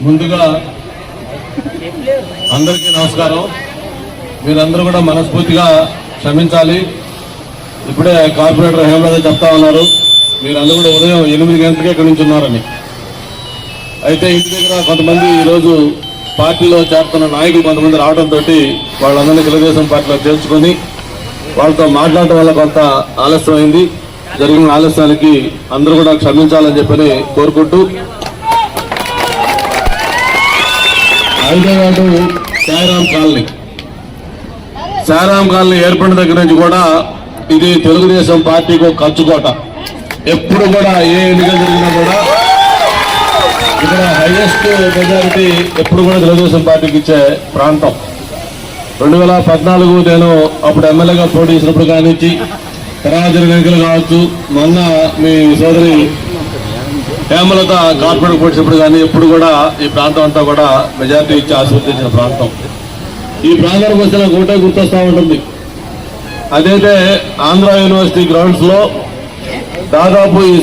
ముందుగా అందరికీ నమస్కారం. మీరందరూ కూడా మనస్ఫూర్తిగా క్షమించాలి. ఇప్పుడే కార్పొరేటర్ హేమలత చెప్తా ఉన్నారు, మీరందరూ కూడా ఉదయం 8 గంటలకే ఇక్కడి నుంచి ఉన్నారని. అయితే ఇంటి దగ్గర కొంతమంది ఈరోజు పార్టీలో చేరుతున్న నాయకులు కొంతమంది రావడంతో వాళ్ళందరినీ తెలుగుదేశం పార్టీలో చేర్చుకొని వాళ్ళతో మాట్లాడటం వల్ల కొంత ఆలస్యమైంది. జరిగిన ఆలస్యానికి అందరూ కూడా క్షమించాలని చెప్పని కోరుకుంటూ, 5వ వార్డు శారాం కాలనీ ఏర్పడిన దగ్గర నుంచి కూడా ఇది తెలుగుదేశం పార్టీకి ఒక కంచుకోట. ఎప్పుడు కూడా ఏ ఎన్నిక జరిగినా కూడా ఇక్కడ హైయెస్ట్ మెజారిటీ ఎప్పుడు కూడా తెలుగుదేశం పార్టీకి ఇచ్చే ప్రాంతం. 2014 నేను అప్పుడు ఎమ్మెల్యేగా పోటీ చేసినప్పుడు కానిచ్చి, తర్వాత జరిగిన ఎన్నికలు కావచ్చు, మొన్న మీ సోదరి హేమలత కార్పొరేట్ పోటీసినప్పుడు కానీ ఎప్పుడు కూడా ఈ ప్రాంతం అంతా కూడా మెజారిటీ ఇచ్చి ఆశీర్వదించిన ప్రాంతం. ఈ ప్రాంతానికి వచ్చిన ఒకటే గుర్తొస్తూ ఉంటుంది, అదైతే ఆంధ్ర యూనివర్సిటీ గ్రౌండ్స్ లో దాదాపు ఈ